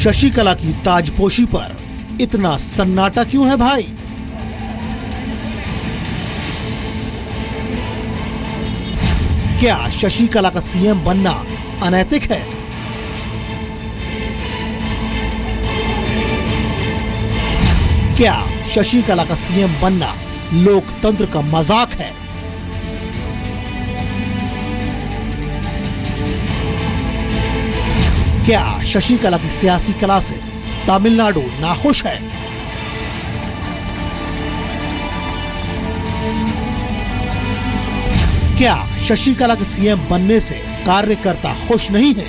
शशिकला की ताजपोशी पर इतना सन्नाटा क्यों है भाई? क्या शशिकला का सीएम बनना अनैतिक है? क्या शशिकला का सीएम बनना लोकतंत्र का मजाक है? क्या शशिकला की सियासी कला से तमिलनाडु नाखुश है? क्या शशिकला के सीएम बनने से कार्यकर्ता खुश नहीं है?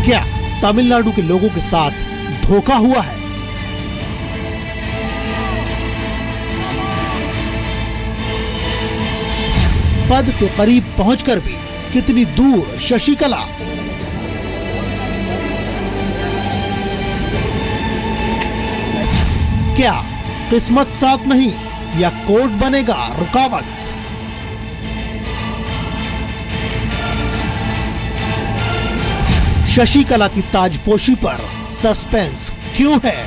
क्या तमिलनाडु के लोगों के साथ धोखा हुआ है? पद के करीब पहुंचकर भी कितनी दूर शशिकला? क्या किस्मत साथ नहीं या कोर्ट बनेगा रुकावट? शशिकला की ताजपोशी पर सस्पेंस क्यों है?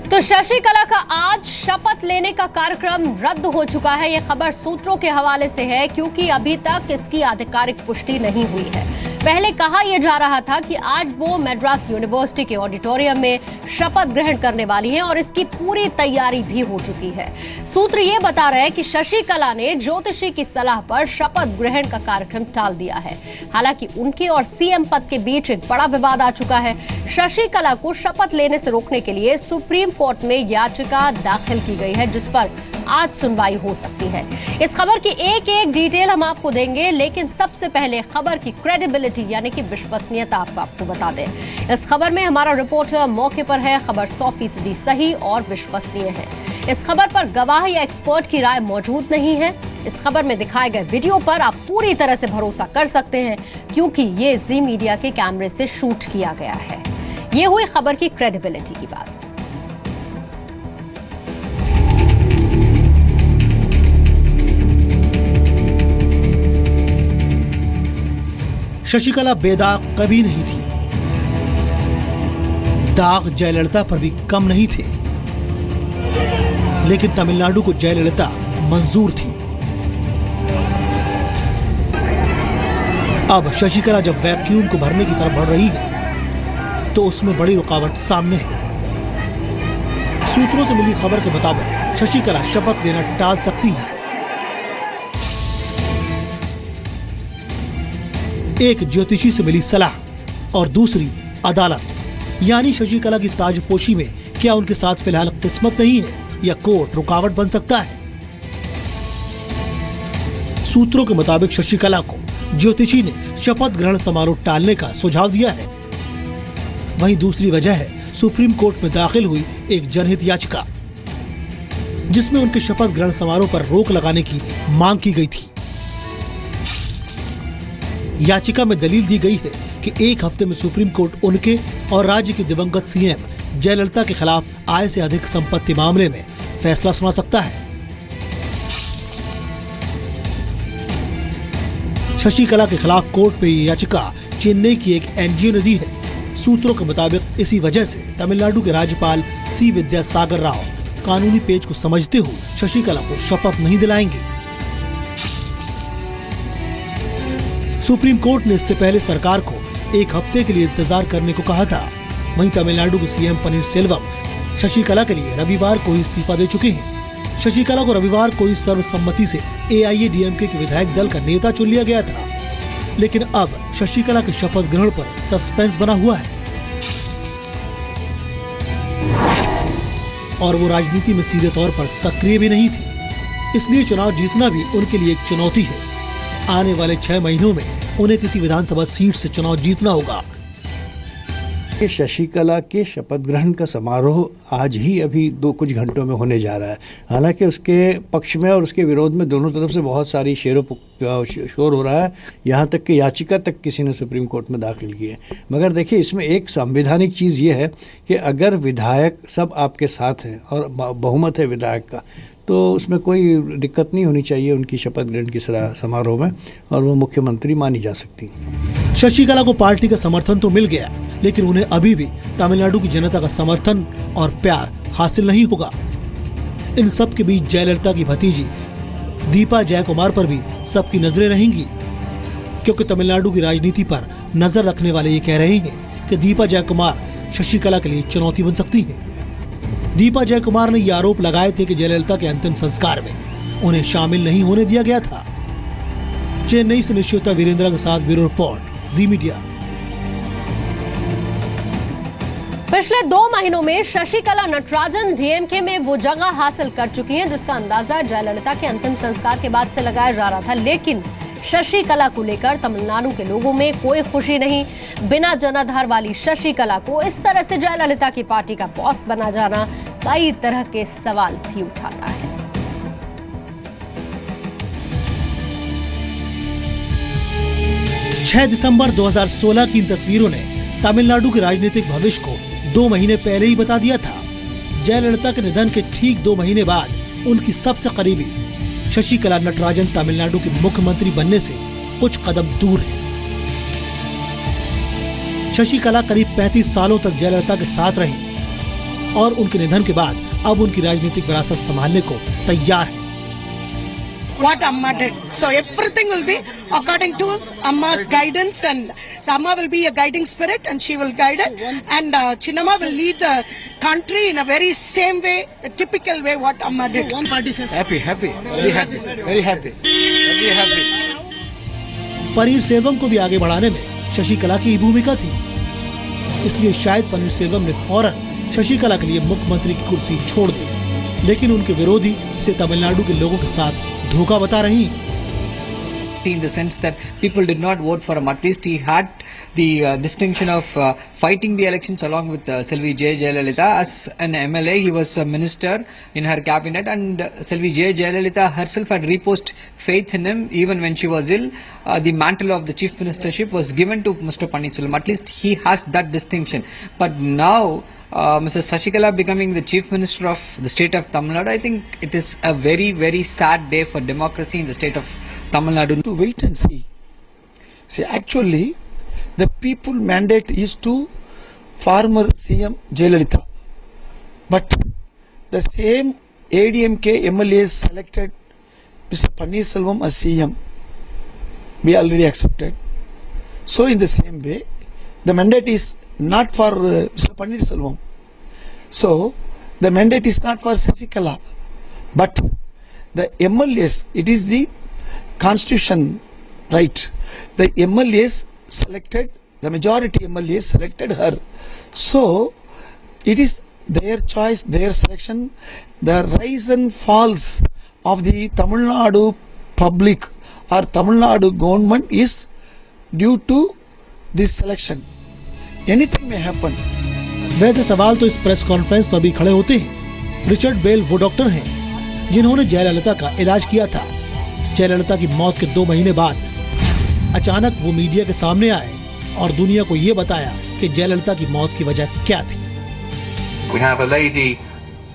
तो शशिकला का आज शपथ लेने का कार्यक्रम रद्द हो चुका है। यह खबर सूत्रों के हवाले से है, क्योंकि अभी तक इसकी आधिकारिक पुष्टि नहीं हुई है। पहले कहा यह जा रहा था कि आज वो मद्रास यूनिवर्सिटी के ऑडिटोरियम में शपथ ग्रहण करने वाली हैं और इसकी पूरी तैयारी भी हो चुकी है। सूत्र ये बता रहे हैं कि शशिकला ने ज्योतिषी की सलाह पर शपथ ग्रहण का कार्यक्रम टाल दिया है। हालांकि उनके और सीएम पद के बीच एक बड़ा विवाद आ चुका है। शशिकला को शपथ लेने से रोकने के लिए सुप्रीम कोर्ट में याचिका दाखिल की गई है, जिस पर आज सुनवाई हो सकती है। इस खबर की एक एक डिटेल हम आपको देंगे, लेकिन सबसे पहले खबर की क्रेडिबिलिटी यानी कि विश्वसनीयता आपको बता दें। इस खबर में हमारा रिपोर्टर मौके पर है। खबर 100% सही और विश्वसनीय है। इस खबर पर गवाह या एक्सपर्ट की राय मौजूद नहीं है। इस खबर में दिखाए गए वीडियो पर आप पूरी तरह से भरोसा कर सकते हैं, क्योंकि ये जी मीडिया के कैमरे से शूट किया गया है। ये हुई खबर की क्रेडिबिलिटी की बात। शशिकला बेदाग कभी नहीं थी। दाग जयललिता पर भी कम नहीं थे, लेकिन तमिलनाडु को जयललिता मंजूर थी। अब शशिकला जब वैक्यूम को भरने की तरफ बढ़ रही है, तो उसमें बड़ी रुकावट सामने है। सूत्रों से मिली खबर के मुताबिक शशिकला शपथ लेना टाल सकती है। एक ज्योतिषी से मिली सलाह और दूसरी अदालत, यानी शशिकला की ताजपोशी में क्या उनके साथ फिलहाल किस्मत नहीं है या कोर्ट रुकावट बन सकता है? सूत्रों के मुताबिक शशिकला को ज्योतिषी ने शपथ ग्रहण समारोह टालने का सुझाव दिया है। वहीं दूसरी वजह है सुप्रीम कोर्ट में दाखिल हुई एक जनहित याचिका, जिसमें उनके शपथ ग्रहण समारोह पर रोक लगाने की मांग की गई थी। याचिका में दलील दी गई है कि एक हफ्ते में सुप्रीम कोर्ट उनके और राज्य की दिवंगत सीएम जयललिता के खिलाफ आय से अधिक संपत्ति मामले में फैसला सुना सकता है। शशिकला के खिलाफ कोर्ट में ये याचिका चेन्नई की एक एनजीओ ने दी है। सूत्रों के मुताबिक इसी वजह से तमिलनाडु के राज्यपाल सी विद्यासागर राव कानूनी पेच को समझते हुए शशिकला को शपथ नहीं दिलाएंगे। सुप्रीम कोर्ट ने इससे पहले सरकार को एक हफ्ते के लिए इंतजार करने को कहा था। वहीं तमिलनाडु के सीएम पनीर सेल्वम शशिकला के लिए रविवार को इस्तीफा दे चुके हैं। शशिकला को रविवार को इस सर्वसम्मति से एआईएडीएमके के विधायक दल का नेता चुन लिया गया था, लेकिन अब शशिकला के शपथ ग्रहण पर सस्पेंस बना हुआ है और वो राजनीति में सीधे तौर पर सक्रिय भी नहीं थी। इसलिए चुनाव जीतना भी उनके लिए एक चुनौती है। आने वाले 6 महीनों में उन्हें किसी विधानसभा सीट से चुनाव जीतना होगा। कि शशिकला के शपथ ग्रहण का समारोह आज ही अभी कुछ घंटों में होने जा रहा है। हालांकि उसके पक्ष में और उसके विरोध में दोनों तरफ से बहुत सारी शोर हो रहा है, यहाँ तक कि याचिका तक किसी ने सुप्रीम कोर्ट में दाखिल की है। मगर देखिए, इसमें एक संवैधानिक चीज़ ये है कि अगर विधायक सब आपके साथ हैं और बहुमत है विधायक का, तो उसमें कोई दिक्कत नहीं होनी चाहिए उनकी शपथ ग्रहण की समारोह में, और वो मुख्यमंत्री मानी जा सकती। शशिकला को पार्टी का समर्थन तो मिल गया, लेकिन उन्हें अभी भी तमिलनाडु की जनता का समर्थन और प्यार हासिल नहीं होगा। इन सब के बीच जयललिता की भतीजी दीपा जयकुमार पर भी सबकी नजरें रहेंगी, क्योंकि तमिलनाडु की राजनीति पर नजर रखने वाले ये कह रहे हैं कि दीपा जयकुमार शशिकला के लिए चुनौती बन सकती है। दीपा जयकुमार ने ये आरोप लगाए थे कि जयललिता के अंतिम संस्कार में उन्हें शामिल नहीं होने दिया गया था। चेन्नई से निश्चिता वीरेंद्र के साथ ब्यूरो रिपोर्ट, जी मीडिया। पिछले 2 महीनों में शशिकला नटराजन डीएमके में वो जगह हासिल कर चुकी हैं जिसका अंदाजा जयललिता के अंतिम संस्कार के बाद से लगाया जा रहा था। लेकिन शशिकला को लेकर तमिलनाडु के लोगों में कोई खुशी नहीं। बिना जनाधार वाली शशिकला को इस तरह से जयललिता की पार्टी का बॉस बना जाना कई तरह के सवाल भी उठाता है। दिसंबर 2016 की इन तस्वीरों ने तमिलनाडु के राजनीतिक भविष्य को 2 महीने पहले ही बता दिया था। जयललिता के निधन के ठीक 2 महीने बाद उनकी सबसे करीबी शशिकला नटराजन तमिलनाडु की मुख्यमंत्री बनने से कुछ कदम दूर है। शशिकला करीब 35 सालों तक जयललिता के साथ रही और उनके निधन के बाद अब उनकी राजनीतिक विरासत संभालने को तैयार है। What Amma did. So everything will be according to Amma's guidance, and Amma will be a guiding spirit and she will guide it, and Chinnamma will lead the country in a very same way, a typical way what Amma did. One party, sir. Happy, very happy, very happy, very happy. Panneerselvam को भी आगे बढ़ाने में शशिकला की ही भूमिका थी, इसलिए शायद पनीरसेल्वम ने फौरन शशिकला के लिए मुख्यमंत्री की कुर्सी छोड़ दी। लेकिन उनके विरोधी इसे तमिलनाडु के लोगों के साथ धोखा बता रही हैं। In the sense that people did not vote for him. At least he had the distinction of fighting the elections along with Selvi J. Jayalalitha. As an MLA, he was a minister in her cabinet, and Selvi J. Jayalalitha herself had reposed faith in him even when she was ill. The mantle of the chief ministership was given to Mr. Pannirselvam. At least he has that distinction. But now, Mrs. Shashikala becoming the chief minister of the state of Tamil Nadu, I think it is a very, very sad day for democracy in the state of Tamil Nadu. To wait and see. See, actually, the people mandate is to former CM Jayalalitha. But the same ADMK MLAs selected Mr. Pannirselvam as CM. We already accepted. So in the same way, the mandate is not for Mr. Pannirselvam. So the mandate is not for Shashikala, but the MLAs, it is the constitution right. The MLAs selected, the majority MLAs selected her. So it is their choice, their selection. The rise and falls of the Tamil Nadu public or Tamil Nadu government is due to this selection. Anything may happen. वैसे सवाल तो इस press conference पर भी खड़े होते हैं। Richard bell वो डॉक्टर हैं जिन्होंने जयललिता का इलाज किया था। जयललिता की मौत के 2 महीने बाद अचानक वो मीडिया के सामने आए और दुनिया को ये बताया कि जयललिता की मौत की वजह क्या थी। We have a lady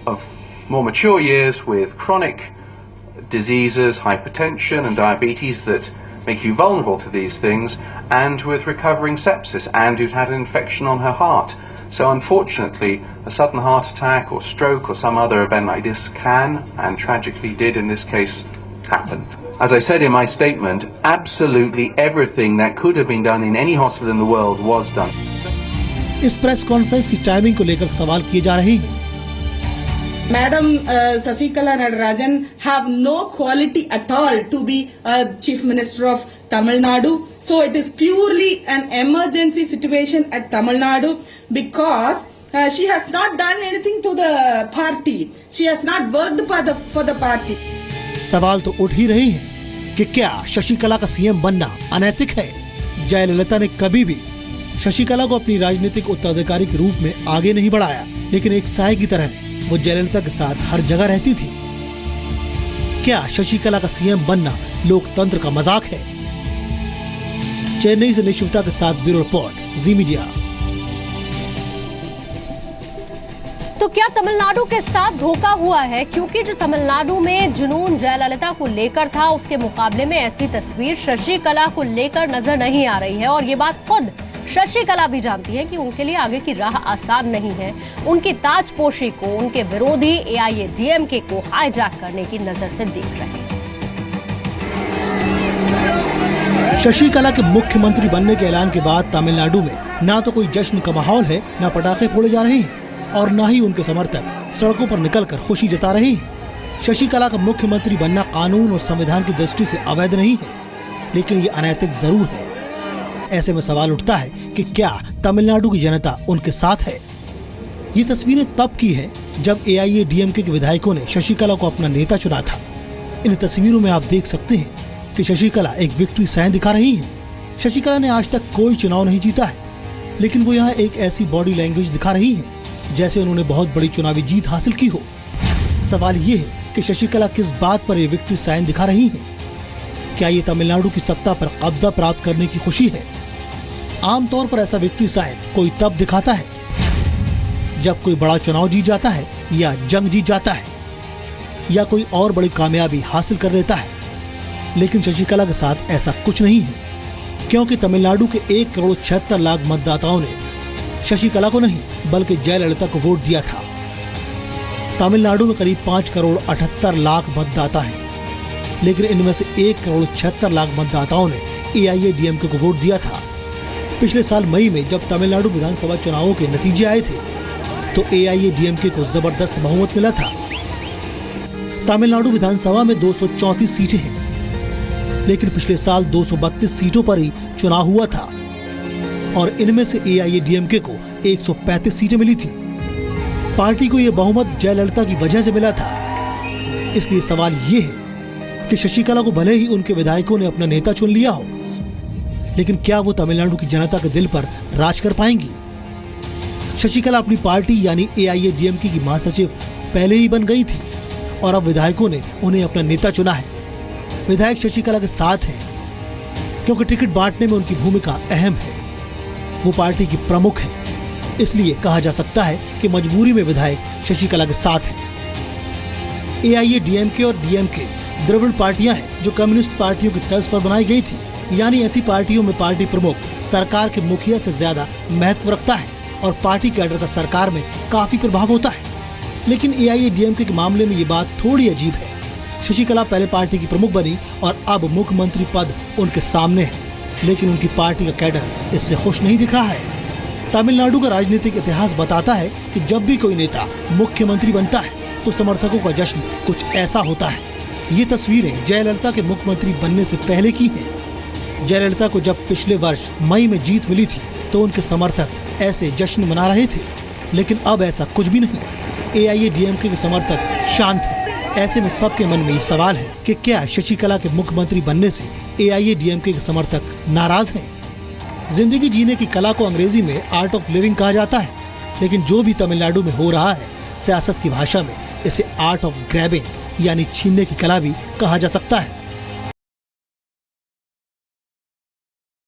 of more mature years with chronic diseases, hypertension and diabetes that make you vulnerable to these things, and with recovering sepsis, and who'd had an infection on her heart. So unfortunately, a sudden heart attack or stroke or some other event like this can, and tragically did in this case, happen. As I said in my statement, absolutely everything that could have been done in any hospital in the world was done. इस press conference की timing को लेकर सवाल किए जा रहे हैं। Madam Shashikala Natarajan have no quality at all to be Chief Minister of Tamil Nadu. So it is purely an emergency situation at Tamil Nadu because she has not done anything to the party. She has not worked for the party. सवाल तो उठ ही रहे हैं कि क्या शशिकला का CM बनना अनैतिक है? जयललिता ने कभी भी शशिकला को अपनी राजनीतिक उत्तराधिकारी के रूप में आगे नहीं बढ़ाया, लेकिन एक साय की तरह वो जयललिता के साथ हर जगह रहती थी। क्या शशिकला का सीएम बनना लोकतंत्र का मजाक है? चेन्नई से निशिता के साथ ब्यूरो रिपोर्ट, जी मीडिया। तो क्या तमिलनाडु के साथ धोखा हुआ है? क्योंकि जो तमिलनाडु में जुनून जयललिता को लेकर था, उसके मुकाबले में ऐसी तस्वीर शशिकला को लेकर नजर नहीं आ रही है। और ये बात खुद शशिकला भी जानती है कि उनके लिए आगे की राह आसान नहीं है। उनकी ताजपोशी को उनके विरोधी AIADMK को हाईजैक करने की नजर से देख रहे हैं। शशिकला के मुख्यमंत्री बनने के ऐलान के बाद तमिलनाडु में ना तो कोई जश्न का माहौल है, ना पटाखे फोड़े जा रहे हैं और न ही उनके समर्थक सड़कों पर निकलकर खुशी जता रहे हैं। शशिकला का मुख्यमंत्री बनना कानून और संविधान की दृष्टि से अवैध नहीं है, लेकिन ये अनैतिक जरूर है। ऐसे में सवाल उठता है कि क्या तमिलनाडु की जनता उनके साथ है? ये तस्वीरें तब की है जब AIADMK के विधायकों ने शशिकला को अपना नेता चुना था। इन तस्वीरों में आप देख सकते हैं कि शशिकला एक विक्ट्री साइन दिखा रही है। शशिकला ने आज तक कोई चुनाव नहीं जीता है, लेकिन वो यहाँ एक ऐसी बॉडी लैंग्वेज दिखा रही है जैसे उन्होंने बहुत बड़ी चुनावी जीत हासिल की हो। सवाल ये है कि शशिकला किस बात पर ये विक्ट्री साइन दिखा रही है? क्या ये तमिलनाडु की सत्ता पर कब्जा प्राप्त करने की खुशी है? आमतौर पर ऐसा विक्ट्री साइन कोई तब दिखाता है जब कोई बड़ा चुनाव जीत जाता है, या जंग जीत जाता है, या कोई और बड़ी कामयाबी हासिल कर लेता है। लेकिन शशिकला के साथ ऐसा कुछ नहीं है, क्योंकि तमिलनाडु के 1,76,00,000 मतदाताओं ने शशिकला को नहीं बल्कि जयललिता को वोट दिया था। तमिलनाडु में करीब 5,78,00,000 मतदाता हैं, लेकिन इनमें से 1,76,00,000 मतदाताओं ने AIADMK को वोट दिया था। पिछले साल मई में जब तमिलनाडु विधानसभा चुनावों के नतीजे आए थे तो AIADMK को जबरदस्त बहुमत मिला था। तमिलनाडु विधानसभा में 234 सीटें हैं, लेकिन पिछले साल 232 सीटों पर ही चुनाव हुआ था और इनमें से AIADMK को 135 सीटें मिली थी। पार्टी को यह बहुमत जयललिता की वजह से मिला था। इसलिए सवाल ये है कि शशिकला को भले ही उनके विधायकों ने अपना नेता चुन लिया हो, लेकिन क्या वो तमिलनाडु की जनता के दिल पर राज कर पाएंगी? शशिकला अपनी पार्टी यानी AIADMK की महासचिव पहले ही बन गई थी और अब विधायकों ने उन्हें अपना नेता चुना है। विधायक शशिकला के साथ हैं क्योंकि टिकट बांटने में उनकी भूमिका अहम है। वो पार्टी की प्रमुख है, इसलिए कहा जा सकता है कि मजबूरी में विधायक शशिकला के साथ हैं। AIADMK और DMK द्रविड़ पार्टियां हैं जो कम्युनिस्ट पार्टियों की तर्ज पर बनाई गई थी, यानी ऐसी पार्टियों में पार्टी प्रमुख सरकार के मुखिया से ज्यादा महत्व रखता है और पार्टी कैडर का सरकार में काफी प्रभाव होता है। लेकिन AIADMK के मामले में ये बात थोड़ी अजीब है। शशिकला पहले पार्टी की प्रमुख बनी और अब मुख्यमंत्री पद उनके सामने है, लेकिन उनकी पार्टी का कैडर इससे खुश नहीं दिख रहा है। तमिलनाडु का राजनीतिक इतिहास बताता है कि जब भी कोई नेता मुख्यमंत्री बनता है तो समर्थकों का जश्न कुछ ऐसा होता है। ये तस्वीरें जयललिता के मुख्यमंत्री बनने से पहले की हैं। जयललिता को जब पिछले वर्ष मई में जीत मिली थी तो उनके समर्थक ऐसे जश्न मना रहे थे, लेकिन अब ऐसा कुछ भी नहीं। AIADMK के समर्थक शांत हैं। ऐसे में सबके मन में ये सवाल है कि क्या शशिकला के मुख्यमंत्री बनने से AIADMK के समर्थक नाराज हैं? जिंदगी जीने की कला को अंग्रेजी में आर्ट ऑफ लिविंग कहा जाता है, लेकिन जो भी तमिलनाडु में हो रहा है सियासत की भाषा में इसे आर्ट ऑफ ग्रैबिंग यानी छीनने की कला भी कहा जा सकता है।